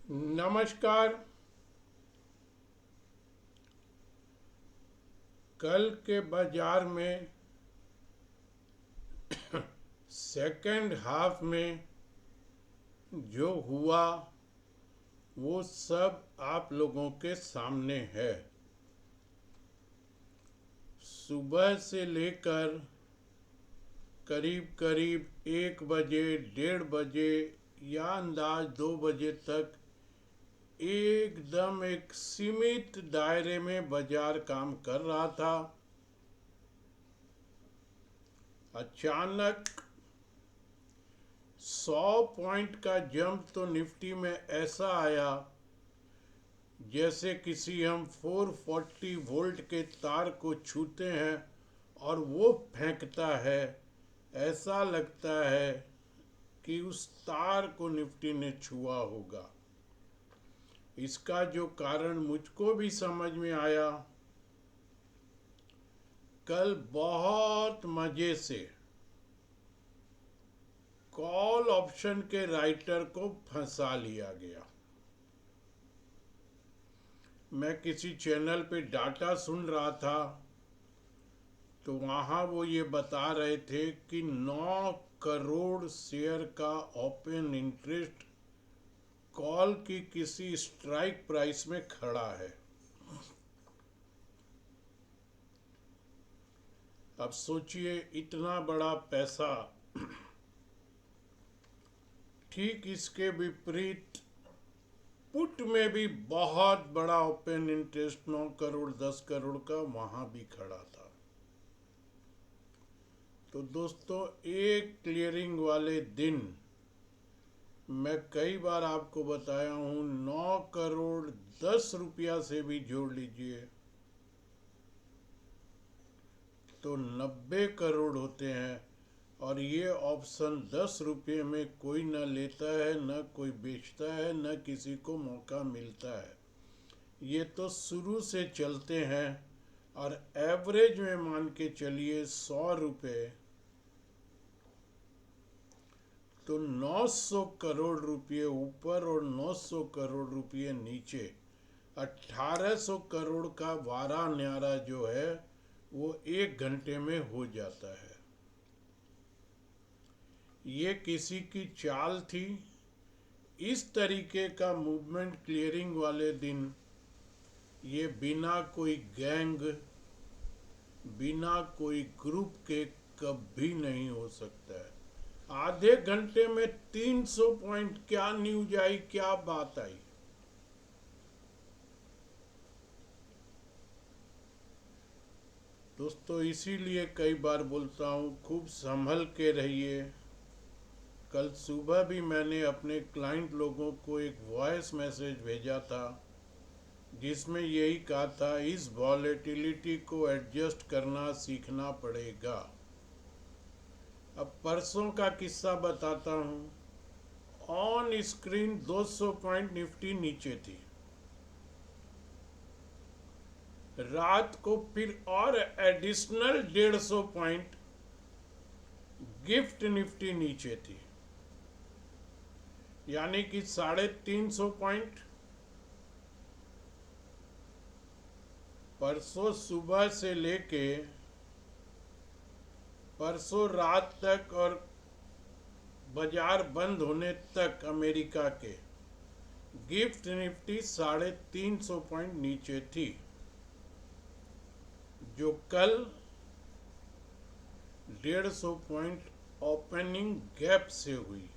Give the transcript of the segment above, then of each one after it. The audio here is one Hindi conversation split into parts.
नमस्कार। कल के बाजार में सेकंड हाफ में जो हुआ वो सब आप लोगों के सामने है। सुबह से लेकर करीब करीब 1 बजे, 1:30 बजे या अंदाज 2 बजे तक एकदम एक सीमित दायरे में बाजार काम कर रहा था। अचानक 100 पॉइंट का जंप तो निफ्टी में ऐसा आया जैसे किसी हम 440 वोल्ट के तार को छूते हैं और वो फेंकता है। ऐसा लगता है कि उस तार को निफ्टी ने छुआ होगा। इसका जो कारण मुझको भी समझ में आया, कल बहुत मजे से कॉल ऑप्शन के राइटर को फंसा लिया गया। मैं किसी चैनल पे डाटा सुन रहा था तो वहाँ वो ये बता रहे थे कि 9 करोड़ शेयर का ओपन इंटरेस्ट कॉल की किसी स्ट्राइक प्राइस में खड़ा है। अब सोचिए, इतना बड़ा पैसा। ठीक इसके विपरीत पुट में भी बहुत बड़ा ओपन इंटरेस्ट 9 करोड़ 10 करोड़ का वहां भी खड़ा था। तो दोस्तों, एक क्लियरिंग वाले दिन मैं कई बार आपको बताया हूं, 9 करोड़ 10 रुपया से भी जोड़ लीजिए तो 90 करोड़ होते हैं। और ये ऑप्शन 10 रुपये में कोई न लेता है, न कोई बेचता है, न किसी को मौका मिलता है। ये तो शुरू से चलते हैं और एवरेज में मान के चलिए 100 रुपये, तो 900 करोड़ रुपये ऊपर और 900 करोड़ रुपये नीचे, 1800 करोड़ का वारा न्यारा जो है वो 1 घंटे में हो जाता है। ये किसी की चाल थी। इस तरीके का मूवमेंट क्लियरिंग वाले दिन ये बिना कोई गैंग, बिना कोई ग्रुप के कभी नहीं हो सकता है। आधे घंटे में 300 पॉइंट, क्या न्यूज आई, क्या बात आई। दोस्तों, इसीलिए कई बार बोलता हूँ, खूब संभल के रहिए। कल सुबह भी मैंने अपने क्लाइंट लोगों को एक वॉइस मैसेज भेजा था जिसमें यही कहा था, इस वॉलेटिलिटी को एडजस्ट करना सीखना पड़ेगा। अब परसों का किस्सा बताता हूँ। ऑन स्क्रीन 200 पॉइंट निफ्टी नीचे थी। रात को फिर और एडिशनल 150 पॉइंट गिफ्ट निफ्टी नीचे थी, यानी कि 350 पॉइंट। परसों सुबह से लेके परसों रात तक और बाजार बंद होने तक अमेरिका के गिफ्ट निफ्टी 350 पॉइंट नीचे थी, जो कल 150 पॉइंट ओपनिंग गैप से हुई।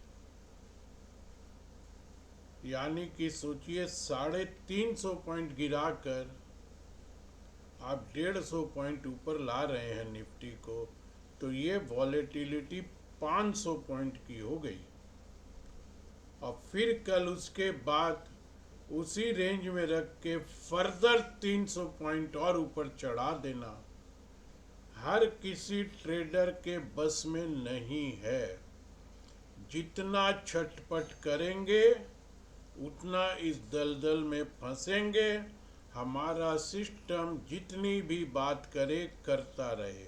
यानी कि सोचिए, 350 पॉइंट गिराकर आप 150 पॉइंट ऊपर ला रहे हैं निफ्टी को, तो ये वॉलेटिलिटी 500 पॉइंट की हो गई। और फिर कल उसके बाद उसी रेंज में रख के फर्दर 300 पॉइंट और ऊपर चढ़ा देना हर किसी ट्रेडर के बस में नहीं है। जितना छटपट करेंगे उतना इस दलदल में फंसेंगे। हमारा सिस्टम जितनी भी बात करे करता रहे।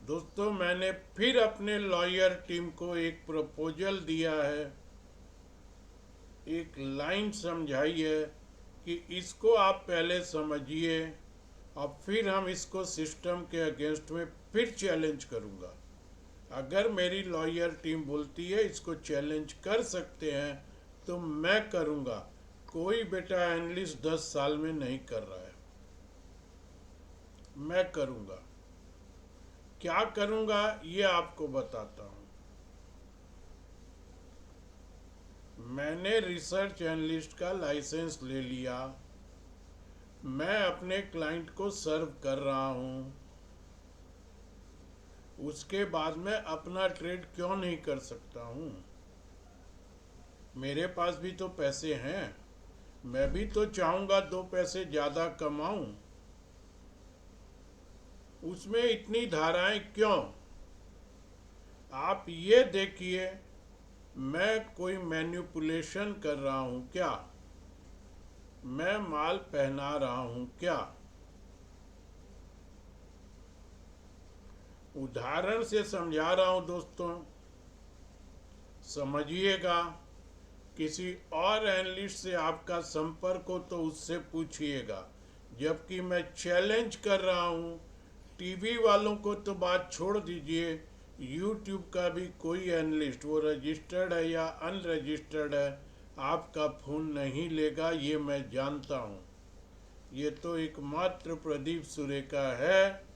दोस्तों, मैंने फिर अपने लॉयर टीम को एक प्रपोजल दिया है एक लाइन समझाई है कि इसको आप पहले समझिए और फिर हम इसको सिस्टम के अगेंस्ट में फिर चैलेंज करूँगा। अगर मेरी लॉयर टीम बोलती है इसको चैलेंज कर सकते हैं तो मैं करूँगा। कोई बेटा एनालिस्ट 10 साल में नहीं कर रहा है, मैं करूँगा। क्या करूँगा ये आपको बताता हूँ। मैंने रिसर्च एनालिस्ट का लाइसेंस ले लिया, मैं अपने क्लाइंट को सर्व कर रहा हूँ, उसके बाद मैं अपना ट्रेड क्यों नहीं कर सकता हूँ? मेरे पास भी तो पैसे हैं, मैं भी तो चाहूँगा 2 पैसे ज़्यादा कमाऊँ। उसमें इतनी धाराएं क्यों? आप ये देखिए, मैं कोई मैनिपुलेशन कर रहा हूँ क्या? मैं माल पहना रहा हूँ क्या? उदाहरण से समझा रहा हूँ दोस्तों, समझिएगा। किसी और एनालिस्ट से आपका संपर्क हो तो उससे पूछिएगा, जबकि मैं चैलेंज कर रहा हूँ। टीवी वालों को तो बात छोड़ दीजिए, यूट्यूब का भी कोई एनालिस्ट, वो रजिस्टर्ड है या अनरजिस्टर्ड है, आपका फ़ोन नहीं लेगा, ये मैं जानता हूँ। ये तो एकमात्र प्रदीप सुरेखा है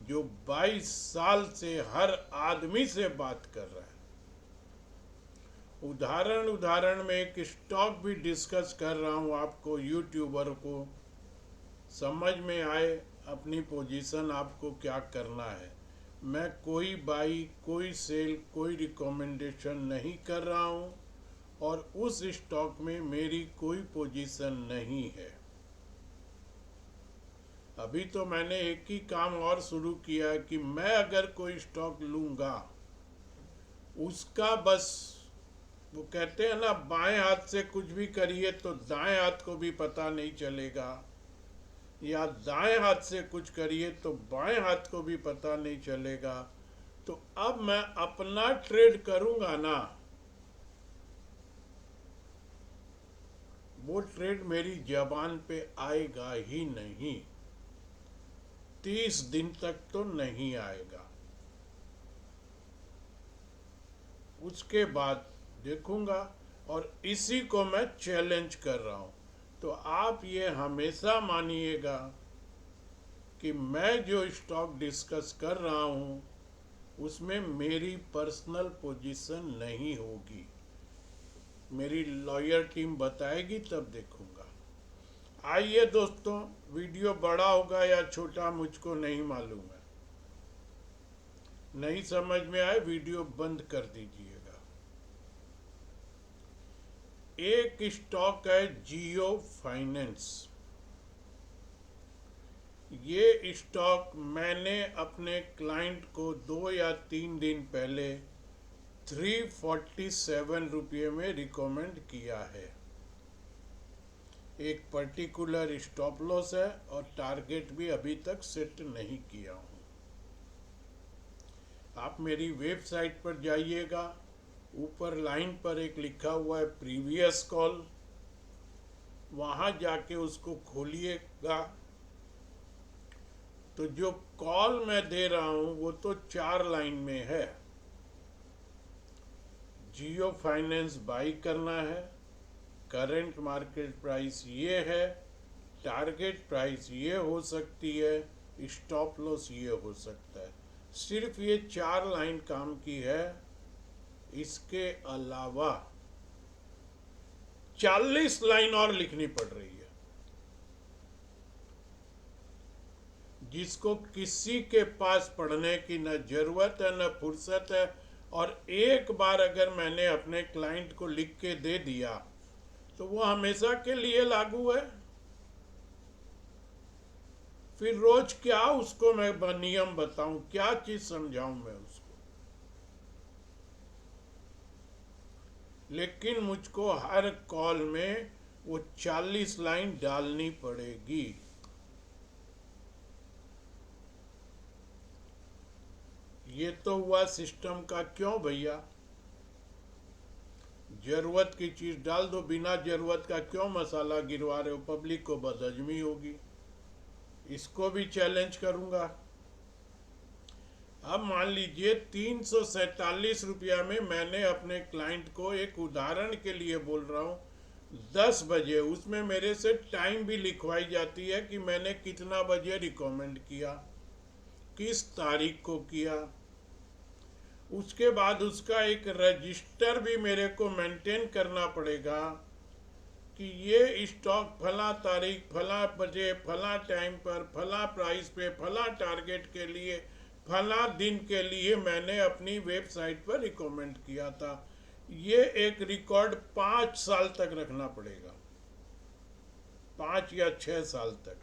जो 22 साल से हर आदमी से बात कर रहा है। उदाहरण में एक स्टॉक भी डिस्कस कर रहा हूँ, आपको यूट्यूबर को समझ में आए अपनी पोजीशन आपको क्या करना है। मैं कोई बाई, कोई सेल, कोई रिकमेंडेशन नहीं कर रहा हूँ और उस स्टॉक में मेरी कोई पोजीशन नहीं है। अभी तो मैंने एक ही काम और शुरू किया है कि मैं अगर कोई स्टॉक लूँगा, उसका बस, वो कहते हैं ना, बाएं हाथ से कुछ भी करिए तो दाएं हाथ को भी पता नहीं चलेगा, या दाएं हाथ से कुछ करिए तो बाएं हाथ को भी पता नहीं चलेगा। तो अब मैं अपना ट्रेड करूँगा ना, वो ट्रेड मेरी जबान पे आएगा ही नहीं, 30 दिन तक तो नहीं आएगा। उसके बाद देखूंगा, और इसी को मैं चैलेंज कर रहा हूँ। तो आप ये हमेशा मानिएगा कि मैं जो स्टॉक डिस्कस कर रहा हूँ उसमें मेरी पर्सनल पोजीशन नहीं होगी, मेरी लॉयर टीम बताएगी तब देखूंगा। आइए दोस्तों, वीडियो बड़ा होगा या छोटा मुझको नहीं मालूम है, नहीं समझ में आए वीडियो बंद कर दीजिएगा। एक स्टॉक है जियो फाइनेंस। ये स्टॉक मैंने अपने क्लाइंट को 2 या 3 दिन पहले 347 रुपये में रिकमेंड किया है। एक पर्टिकुलर स्टॉप लॉस है और टारगेट भी अभी तक सेट नहीं किया हूँ। आप मेरी वेबसाइट पर जाइएगा, ऊपर लाइन पर एक लिखा हुआ है प्रीवियस कॉल, वहाँ जाके उसको खोलिएगा। तो जो कॉल मैं दे रहा हूँ वो तो 4 लाइन में है। जियो फाइनेंस बाई करना है, करंट मार्केट प्राइस ये है, टारगेट प्राइस ये हो सकती है, स्टॉप लॉस ये हो सकता है। सिर्फ ये 4 लाइन काम की है, इसके अलावा 40 लाइन और लिखनी पड़ रही है, जिसको किसी के पास पढ़ने की न जरूरत है न फुर्सत है। और एक बार अगर मैंने अपने क्लाइंट को लिख के दे दिया तो वो हमेशा के लिए लागू है। फिर रोज क्या उसको मैं नियम बताऊं, क्या चीज समझाऊं मैं उसको। लेकिन मुझको हर कॉल में वो 40 लाइन डालनी पड़ेगी। ये तो हुआ सिस्टम का क्यों भैया। जरूरत की चीज डाल दो, बिना जरूरत का क्यों मसाला गिरवा रहे हो, पब्लिक को बदहजमी होगी। इसको भी चैलेंज करूंगा। अब मान लीजिए 347 रुपया में मैंने अपने क्लाइंट को, एक उदाहरण के लिए बोल रहा हूँ, 10 बजे, उसमें मेरे से टाइम भी लिखवाई जाती है कि मैंने कितना बजे रिकमेंड किया, किस तारीख को किया। उसके बाद उसका एक रजिस्टर भी मेरे को मेंटेन करना पड़ेगा कि ये स्टॉक फला तारीख, फला बजे, फला टाइम पर, फला प्राइस पे, फला टारगेट के लिए, फला दिन के लिए मैंने अपनी वेबसाइट पर रिकमेंड किया था। ये एक रिकॉर्ड 5 साल तक रखना पड़ेगा, 5 या 6 साल तक।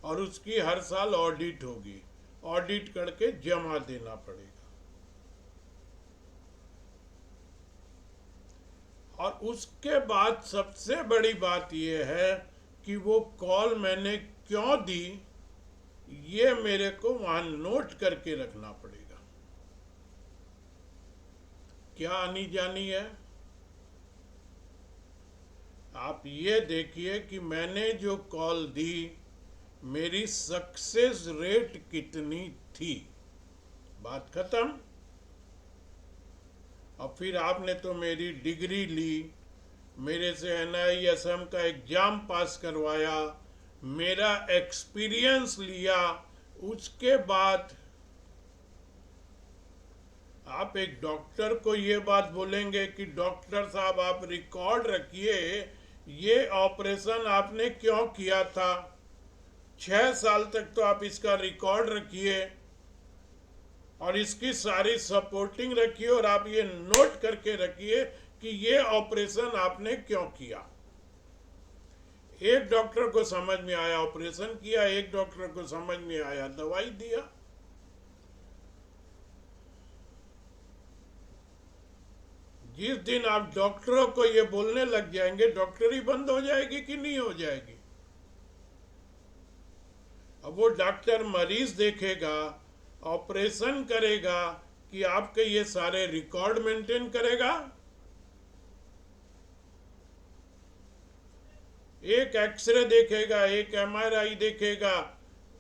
और उसकी हर साल ऑडिट होगी, ऑडिट करके जमा देना पड़ेगा। और उसके बाद सबसे बड़ी बात यह है कि वो कॉल मैंने क्यों दी, ये मेरे को वहां नोट करके रखना पड़ेगा। क्या आनी जानी है? आप ये देखिए कि मैंने जो कॉल दी, मेरी सक्सेस रेट कितनी थी, बात खत्म। और फिर आपने तो मेरी डिग्री ली, मेरे से NISM का एग्जाम पास करवाया, मेरा एक्सपीरियंस लिया, उसके बाद आप एक डॉक्टर को ये बात बोलेंगे कि डॉक्टर साहब आप रिकॉर्ड रखिए, ये ऑपरेशन आपने क्यों किया था, 6 साल तक तो आप इसका रिकॉर्ड रखिए और इसकी सारी सपोर्टिंग रखिए, और आप ये नोट करके रखिए कि ये ऑपरेशन आपने क्यों किया। एक डॉक्टर को समझ में आया, ऑपरेशन किया, एक डॉक्टर को समझ में आया, दवाई दिया। जिस दिन आप डॉक्टरों को ये बोलने लग जाएंगे, डॉक्टरी बंद हो जाएगी कि नहीं हो जाएगी? अब वो डॉक्टर मरीज देखेगा, ऑपरेशन करेगा, कि आपके ये सारे रिकॉर्ड मेंटेन करेगा? एक एक्सरे देखेगा, एक MRI देखेगा,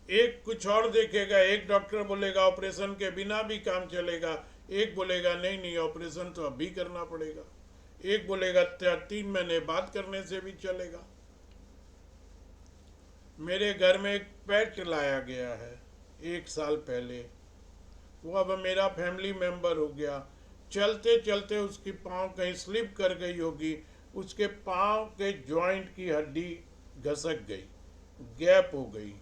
एक कुछ और देखेगा। एक डॉक्टर बोलेगा ऑपरेशन के बिना भी काम चलेगा, एक बोलेगा नहीं नहीं ऑपरेशन तो अभी करना पड़ेगा, एक बोलेगा 3 महीने बाद करने से भी चलेगा। मेरे घर में एक पेट लाया गया है 1 साल पहले, वो अब मेरा फैमिली मेंबर हो गया। चलते चलते उसकी पाँव कहीं स्लिप कर गई होगी, उसके पाँव के जॉइंट की हड्डी घसक गई, गैप हो गई,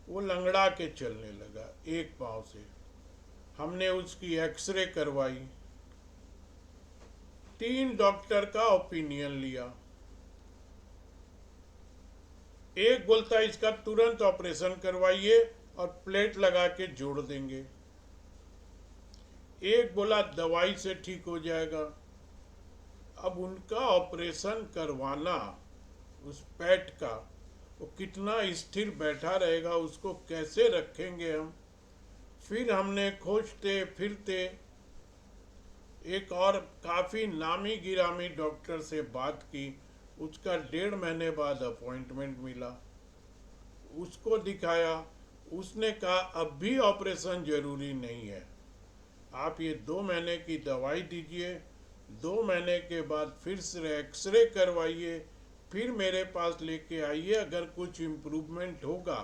वो लंगड़ा के चलने लगा एक पाँव से। हमने उसकी एक्सरे करवाई, 3 डॉक्टर का ओपिनियन लिया। एक बोलता इसका तुरंत ऑपरेशन करवाइए और प्लेट लगा के जोड़ देंगे, एक बोला दवाई से ठीक हो जाएगा। अब उनका ऑपरेशन करवाना, उस पेट का, वो कितना स्थिर बैठा रहेगा, उसको कैसे रखेंगे हम। फिर हमने खोजते फिरते एक और काफ़ी नामी गिरामी डॉक्टर से बात की, उसका 1.5 महीने बाद अपॉइंटमेंट मिला, उसको दिखाया, उसने कहा अब भी ऑपरेशन जरूरी नहीं है, आप ये 2 महीने की दवाई दीजिए, 2 महीने के बाद फिर से एक्सरे करवाइए, फिर मेरे पास लेके आइए, अगर कुछ इम्प्रूवमेंट होगा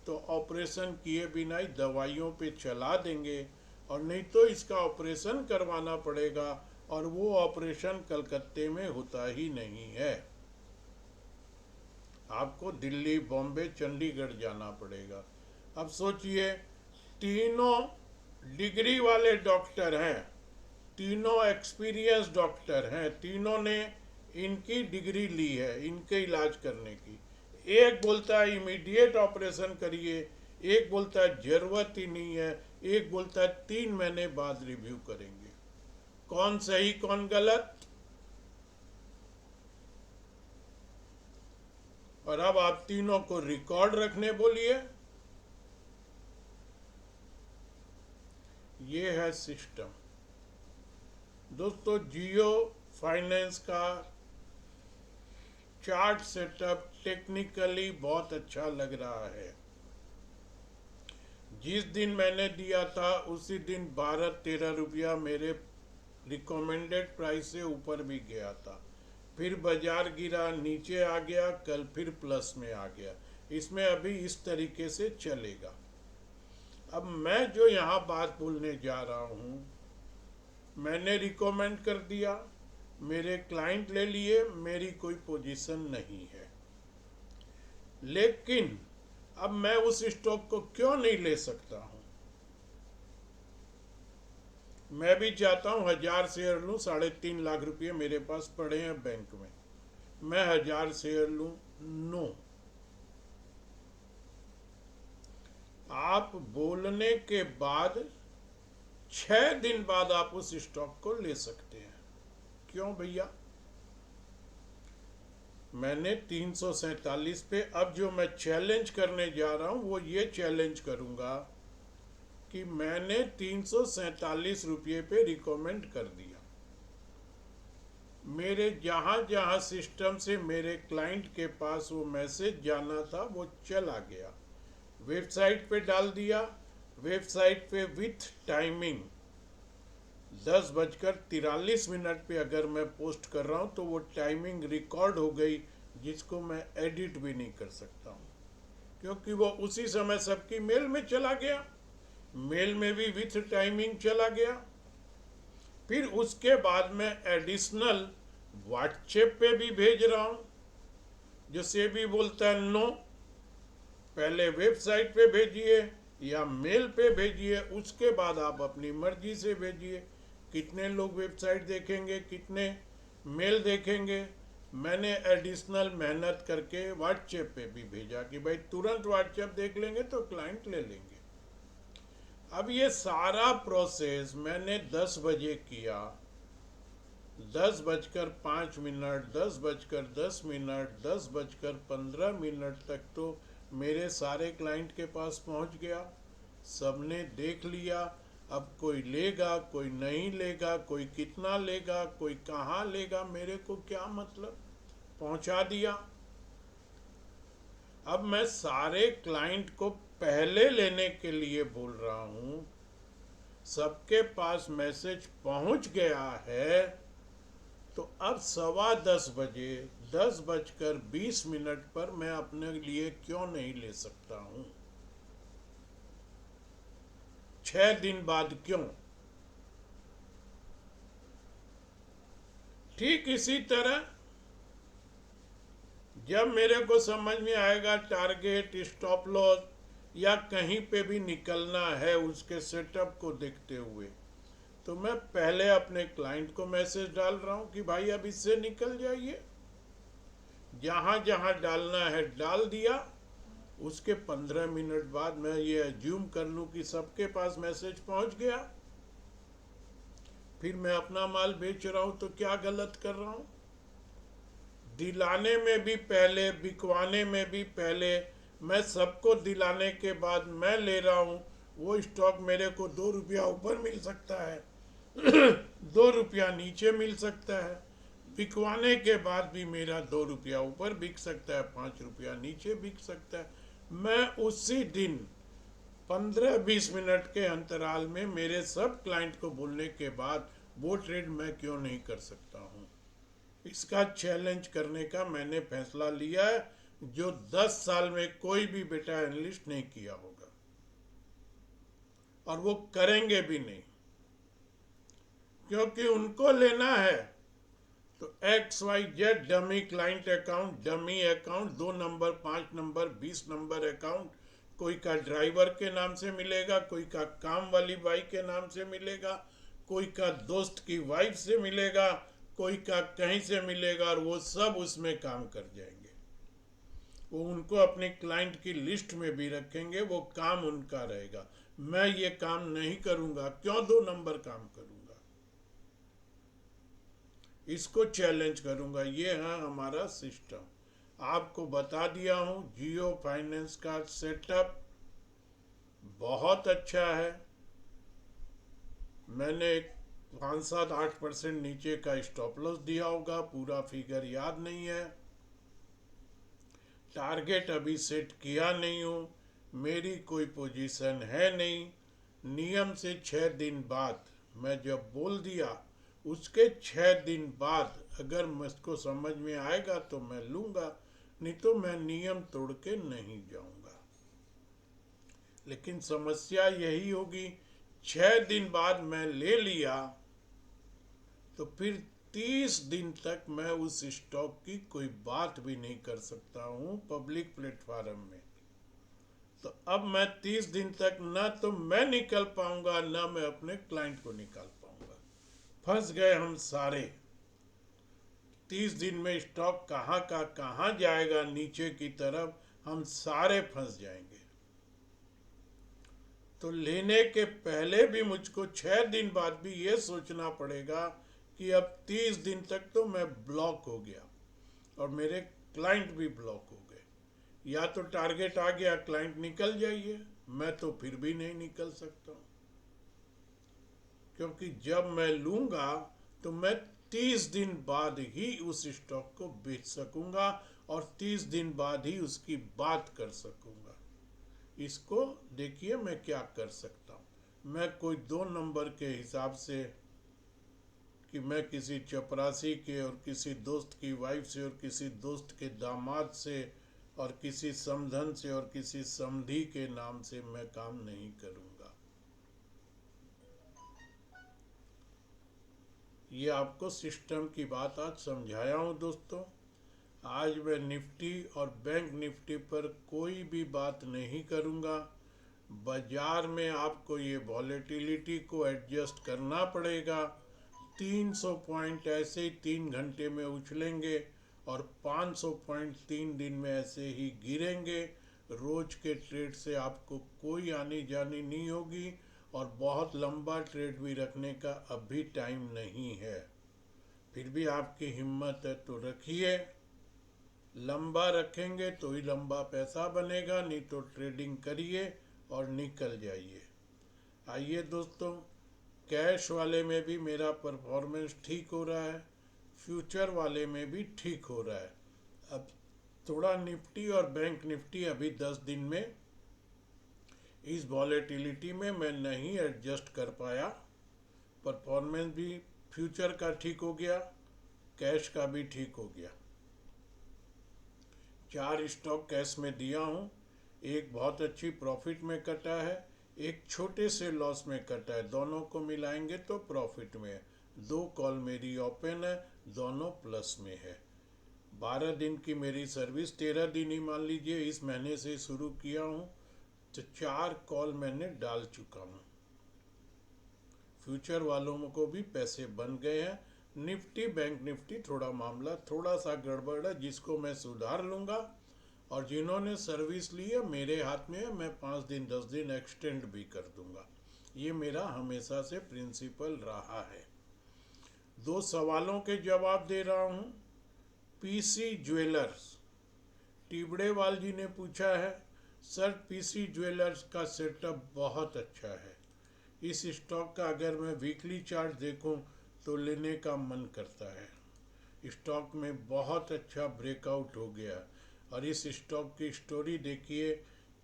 तो ऑपरेशन किए बिना ही दवाइयों पे चला देंगे, और नहीं तो इसका ऑपरेशन करवाना पड़ेगा, और वो ऑपरेशन कलकत्ते में होता ही नहीं है, आपको दिल्ली, बॉम्बे, चंडीगढ़ जाना पड़ेगा। अब सोचिए, तीनों डिग्री वाले डॉक्टर हैं, तीनों एक्सपीरियंस डॉक्टर हैं, तीनों ने इनकी डिग्री ली है इनके इलाज करने की। एक बोलता है इमीडिएट ऑपरेशन करिए, एक बोलता है जरूरत ही नहीं है, एक बोलता है 3 महीने बाद रिव्यू करेंगे। कौन सही कौन गलत? और अब आप तीनों को रिकॉर्ड रखने बोलिए। ये है सिस्टम। दोस्तों, जियो फाइनेंस का चार्ट सेटअप टेक्निकली बहुत अच्छा लग रहा है। जिस दिन मैंने दिया था उसी दिन 12-13 रुपया मेरे रिकमेंडेड प्राइस से ऊपर भी गया था। फिर बाजार गिरा, नीचे आ गया, कल फिर प्लस में आ गया। इसमें अभी इस तरीके से चलेगा। अब मैं जो यहाँ बात बोलने जा रहा हूँ, मैंने रिकमेंड कर दिया, मेरे क्लाइंट ले लिए, मेरी कोई पोजीशन नहीं है, लेकिन अब मैं उस स्टॉक को क्यों नहीं ले सकता हूँ? मैं भी चाहता हूँ 1000 शेयर लूँ, 3.5 लाख रुपये मेरे पास पड़े हैं बैंक में, मैं 1000 शेयर लूँ। नो, आप बोलने के बाद 6 दिन बाद आप उस स्टॉक को ले सकते हैं। क्यों भैया? मैंने 347 पे, अब जो मैं चैलेंज करने जा रहा हूं वो ये चैलेंज करूंगा कि मैंने 347 रुपये पे रिकमेंड कर दिया, मेरे जहां जहां सिस्टम से मेरे क्लाइंट के पास वो मैसेज जाना था वो चला गया, वेबसाइट पे डाल दिया, वेबसाइट पे विथ टाइमिंग 10:43 पे अगर मैं पोस्ट कर रहा हूँ तो वो टाइमिंग रिकॉर्ड हो गई, जिसको मैं एडिट भी नहीं कर सकता हूँ, क्योंकि वो उसी समय सबकी मेल में चला गया, मेल में भी विथ टाइमिंग चला गया। फिर उसके बाद मैं एडिशनल व्हाट्सएप पे भी भेज रहा हूँ, जो सेबी बोलता है नो, पहले वेबसाइट पे भेजिए या मेल पे भेजिए, उसके बाद आप अपनी मर्जी से भेजिए। कितने लोग वेबसाइट देखेंगे, कितने मेल देखेंगे? मैंने एडिशनल मेहनत करके व्हाट्सएप पे भी भेजा कि भाई तुरंत व्हाट्सएप देख लेंगे तो क्लाइंट ले लेंगे। अब ये सारा प्रोसेस मैंने 10 बजे किया, 10:05, 10:10, 10:15 तक तो मेरे सारे क्लाइंट के पास पहुंच गया, सबने देख लिया। अब कोई लेगा, कोई नहीं लेगा, कोई कितना लेगा, कोई कहाँ लेगा, मेरे को क्या मतलब, पहुंचा दिया। अब मैं सारे क्लाइंट को पहले लेने के लिए बोल रहा हूँ, सबके पास मैसेज पहुंच गया है, तो अब 10:15 बजे 10:20 पर मैं अपने लिए क्यों नहीं ले सकता हूँ? 6 दिन बाद क्यों? ठीक इसी तरह जब मेरे को समझ में आएगा टारगेट, स्टॉप लॉस या कहीं पे भी निकलना है उसके सेटअप को देखते हुए, तो मैं पहले अपने क्लाइंट को मैसेज डाल रहा हूं कि भाई अब इससे निकल जाइए, जहां जहां डालना है डाल दिया। उसके 15 मिनट बाद मैं ये अज्यूम कर लूं कि सबके पास मैसेज पहुंच गया, फिर मैं अपना माल बेच रहा हूं, तो क्या गलत कर रहा हूं? दिलाने में भी पहले, बिकवाने में भी पहले, मैं सबको दिलाने के बाद मैं ले रहा हूं, वो स्टॉक मेरे को 2 रुपया ऊपर मिल सकता है 2 रुपया नीचे मिल सकता है, बिकवाने के बाद भी मेरा 2 रुपया ऊपर बिक सकता है, 5 रुपया नीचे बिक सकता है। मैं उसी दिन 15-20 मिनट के अंतराल में मेरे सब क्लाइंट को बोलने के बाद वो ट्रेड मैं क्यों नहीं कर सकता हूँ? इसका चैलेंज करने का मैंने फैसला लिया है, जो 10 साल में कोई भी बेटा एनालिस्ट नहीं किया होगा, और वो करेंगे भी नहीं, क्योंकि उनको लेना है तो XYZ dummy client account, dummy account, 2 number, 5 number, 20 number account, कोई का ड्राइवर के नाम से मिलेगा, कोई का काम वाली बाई के नाम से मिलेगा, कोई का दोस्त की वाइफ से मिलेगा, कोई का कहीं से मिलेगा, और वो सब उसमें काम कर जाएंगे। वो उनको अपने क्लाइंट की लिस्ट में भी रखेंगे, वो काम उनका रहेगा। मैं ये काम नहीं करूंगा, क्यों 2 नंबर काम करूंगा? इसको चैलेंज करूंगा। ये है हमारा सिस्टम। आपको बता दिया हूं, जियो फाइनेंस का सेटअप बहुत अच्छा है। मैंने 5-7-8% नीचे का स्टॉप लॉस दिया होगा, पूरा फिगर याद नहीं है। टारगेट अभी सेट किया नहीं हूँ, मेरी कोई पोजीशन है नहीं। नियम से 6 दिन बाद मैं जब बोल दिया, उसके 6 दिन बाद अगर मुझको समझ में आएगा तो मैं लूँगा, नहीं तो मैं नियम तोड़ के नहीं जाऊँगा। लेकिन समस्या यही होगी, 6 दिन बाद मैं ले लिया तो फिर 30 दिन तक मैं उस स्टॉक की कोई बात भी नहीं कर सकता हूँ पब्लिक प्लेटफॉर्म में। तो अब मैं 30 दिन तक ना तो मैं निकल पाऊंगा, ना मैं अपने क्लाइंट को निकाल पाऊंगा। फंस गए हम सारे। 30 दिन में स्टॉक कहाँ का कहाँ जाएगा नीचे की तरफ, हम सारे फंस जाएंगे। तो लेने के पहले भी मुझको 6 दिन बाद भी ये सोचना पड़ेगा कि अब 30 दिन तक तो मैं ब्लॉक हो गया और मेरे क्लाइंट भी ब्लॉक हो गए। या तो टारगेट आ गया, क्लाइंट निकल जाइए, मैं तो फिर भी नहीं निकल सकता हूँ, क्योंकि जब मैं लूँगा तो मैं 30 दिन बाद ही उस स्टॉक को बेच सकूँगा और 30 दिन बाद ही उसकी बात कर सकूँगा। इसको देखिए मैं क्या कर सकता हूँ। मैं कोई 2 नंबर के हिसाब से कि मैं किसी चपरासी के और किसी दोस्त की वाइफ से और किसी दोस्त के दामाद से और किसी समधन से और किसी समधी के नाम से मैं काम नहीं करूँगा। ये आपको सिस्टम की बात आज समझाया हूँ दोस्तों। आज मैं निफ्टी और बैंक निफ्टी पर कोई भी बात नहीं करूँगा। बाजार में आपको ये वॉलेटिलिटी को एडजस्ट करना पड़ेगा। 300 पॉइंट ऐसे ही 3 घंटे में उछलेंगे और 500 पॉइंट 3 दिन में ऐसे ही गिरेंगे। रोज के ट्रेड से आपको कोई आनी जानी नहीं होगी और बहुत लंबा ट्रेड भी रखने का अभी टाइम नहीं है। फिर भी आपकी हिम्मत है तो रखिए। लंबा रखेंगे तो ही लंबा पैसा बनेगा, नहीं तो ट्रेडिंग करिए और निकल जाइए। आइए दोस्तों, कैश वाले में भी मेरा परफॉर्मेंस ठीक हो रहा है, फ्यूचर वाले में भी ठीक हो रहा है। अब थोड़ा निफ्टी और बैंक निफ्टी अभी 10 दिन में इस वॉलेटिलिटी में मैं नहीं एडजस्ट कर पाया। परफॉर्मेंस भी फ्यूचर का ठीक हो गया, कैश का भी ठीक हो गया। 4 स्टॉक कैश में दिया हूँ, एक बहुत अच्छी प्रॉफिट में कटा है, एक छोटे से लॉस में कटा है। दोनों को मिलाएंगे तो प्रॉफिट में है। 2 कॉल मेरी ओपन है, दोनों प्लस में है। 12 दिन की मेरी सर्विस, 13 दिन ही मान लीजिए इस महीने से शुरू किया हूँ, तो 4 कॉल मैंने डाल चुका हूँ। फ्यूचर वालों को भी पैसे बन गए हैं। निफ्टी बैंक निफ्टी थोड़ा मामला थोड़ा सा गड़बड़ है, जिसको मैं सुधार लूँगा। और जिन्होंने सर्विस ली है मेरे हाथ में है, मैं 5 दिन 10 दिन एक्सटेंड भी कर दूंगा। ये मेरा हमेशा से प्रिंसिपल रहा है। 2 सवालों के जवाब दे रहा हूँ। पीसी ज्वेलर्स, टिबड़ेवाल जी ने पूछा है, सर पीसी ज्वेलर्स का सेटअप बहुत अच्छा है, इस स्टॉक का अगर मैं वीकली चार्ट देखूं तो लेने का मन करता है। स्टॉक में बहुत अच्छा ब्रेकआउट हो गया और इस स्टॉक की स्टोरी देखिए।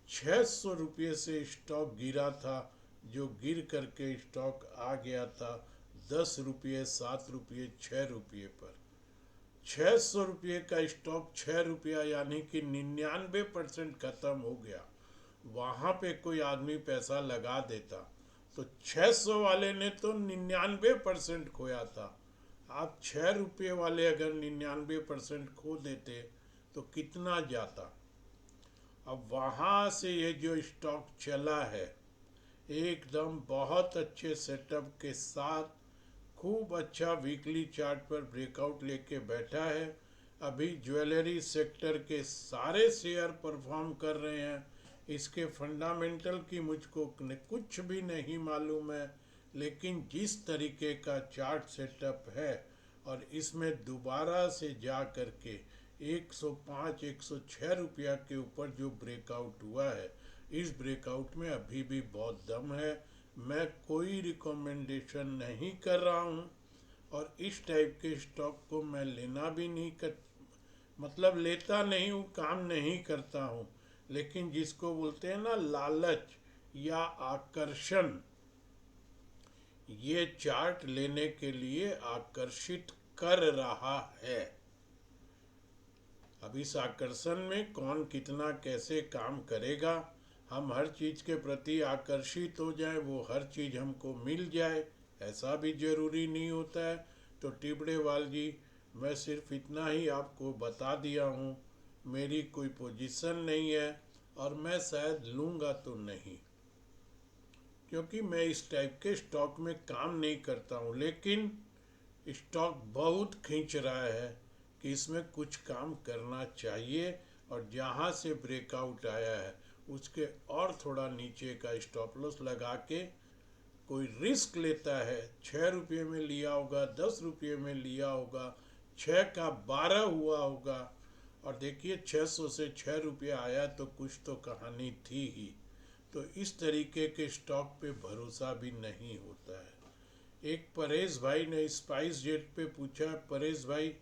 600 रुपये से स्टॉक गिरा था, जो गिर करके स्टॉक आ गया था 10 रुपये, 7 रुपये, 6 रुपये पर। 600 रुपये का स्टॉक 6 रुपया, यानी कि 99% खत्म हो गया। वहाँ पे कोई आदमी पैसा लगा देता तो 600 वाले ने तो 99% खोया था। आप 6 रुपये वाले अगर 99% खो देते तो कितना जाता। अब वहाँ से ये जो स्टॉक चला है एकदम बहुत अच्छे सेटअप के साथ, खूब अच्छा वीकली चार्ट पर ब्रेकआउट लेके बैठा है। अभी ज्वेलरी सेक्टर के सारे शेयर परफॉर्म कर रहे हैं। इसके फंडामेंटल की मुझको कुछ भी नहीं मालूम है, लेकिन जिस तरीके का चार्ट सेटअप है और इसमें दोबारा से जा कर के 105 106 रुपया के ऊपर जो ब्रेकआउट हुआ है, इस ब्रेकआउट में अभी भी बहुत दम है। मैं कोई रिकमेंडेशन नहीं कर रहा हूँ, और इस टाइप के स्टॉक को मैं लेना भी नहीं कर, मतलब लेता नहीं हूँ, काम नहीं करता हूँ। लेकिन जिसको बोलते हैं ना लालच या आकर्षण, ये चार्ट लेने के लिए आकर्षित कर रहा है। अब इस आकर्षण में कौन कितना कैसे काम करेगा, हम हर चीज़ के प्रति आकर्षित हो जाए, वो हर चीज़ हमको मिल जाए, ऐसा भी जरूरी नहीं होता है। तो टिबड़ेवाल जी, मैं सिर्फ इतना ही आपको बता दिया हूँ, मेरी कोई पोजीशन नहीं है, और मैं शायद लूँगा तो नहीं, क्योंकि मैं इस टाइप के स्टॉक में काम नहीं करता हूँ। लेकिन स्टॉक बहुत खींच रहा है कि इसमें कुछ काम करना चाहिए, और जहाँ से ब्रेकआउट आया है उसके और थोड़ा नीचे का स्टॉप लॉस लगा के कोई रिस्क लेता है। 6 रुपये में लिया होगा, 10 रुपये में लिया होगा, 6 का 12 हुआ होगा, और देखिए 600 से 6 रुपये आया, तो कुछ तो कहानी थी ही। तो इस तरीके के स्टॉक पे भरोसा भी नहीं होता है। एक परेश भाई ने स्पाइस जेट पे पूछा, परेश भाई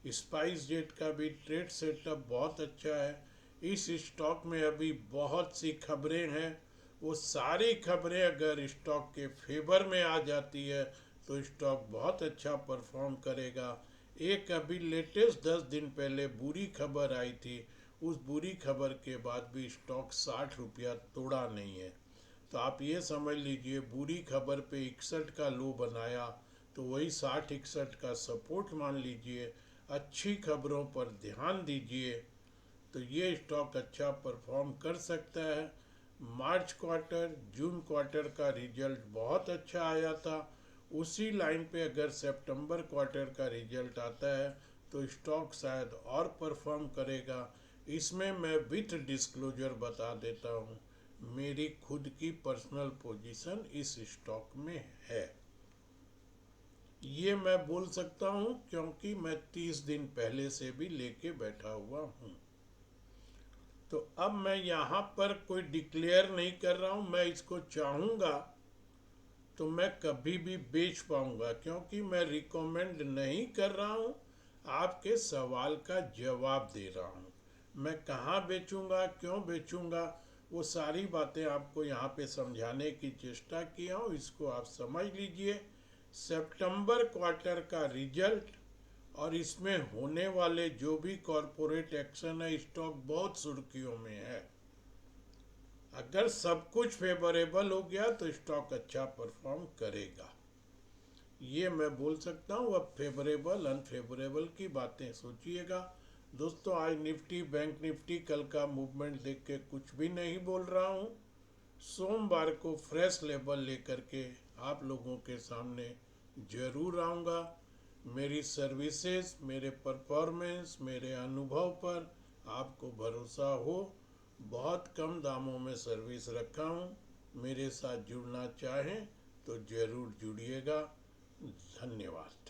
स्पाइस जेट का भी ट्रेड सेटअप बहुत अच्छा है, इस स्टॉक में अभी बहुत सी खबरें हैं, वो सारी खबरें अगर स्टॉक के फेवर में आ जाती है तो स्टॉक बहुत अच्छा परफॉर्म करेगा। एक अभी लेटेस्ट 10 दिन पहले बुरी खबर आई थी, उस बुरी खबर के बाद भी स्टॉक 60 रुपया तोड़ा नहीं है। तो आप ये समझ लीजिए, बुरी खबर पे 61 का लो बनाया, तो वही 60-61 का सपोर्ट मान लीजिए। अच्छी खबरों पर ध्यान दीजिए, तो ये स्टॉक अच्छा परफॉर्म कर सकता है। मार्च क्वार्टर, जून क्वार्टर का रिजल्ट बहुत अच्छा आया था, उसी लाइन पे अगर सितंबर क्वार्टर का रिजल्ट आता है तो स्टॉक शायद और परफॉर्म करेगा। इसमें मैं विथ डिस्क्लोजर बता देता हूँ, मेरी खुद की पर्सनल पोजीशन इस स्टॉक में है। ये मैं बोल सकता हूँ क्योंकि मैं 30 दिन पहले से भी लेके बैठा हुआ हूँ। तो अब मैं यहाँ पर कोई डिक्लेयर नहीं कर रहा हूँ, मैं इसको चाहूँगा तो मैं कभी भी बेच पाऊँगा, क्योंकि मैं रिकमेंड नहीं कर रहा हूँ, आपके सवाल का जवाब दे रहा हूँ। मैं कहाँ बेचूँगा, क्यों बेचूँगा, वो सारी बातें आपको यहाँ पे समझाने की चेष्टा किया हूँ, इसको आप समझ लीजिए। सितंबर क्वार्टर का रिजल्ट और इसमें होने वाले जो भी कॉरपोरेट एक्शन है, स्टॉक बहुत सुर्खियों में है। अगर सब कुछ फेवरेबल हो गया तो स्टॉक अच्छा परफॉर्म करेगा, ये मैं बोल सकता हूँ। अब फेवरेबल अनफेवरेबल की बातें सोचिएगा। दोस्तों, आज निफ्टी बैंक निफ्टी कल का मूवमेंट देख के कुछ भी नहीं बोल रहा हूँ। सोमवार को फ्रेश लेवल लेकर के आप लोगों के सामने जरूर आऊँगा। मेरी सर्विसेज, मेरे परफॉर्मेंस, मेरे अनुभव पर आपको भरोसा हो, बहुत कम दामों में सर्विस रखा हूँ। मेरे साथ जुड़ना चाहें तो ज़रूर जुड़िएगा। धन्यवाद।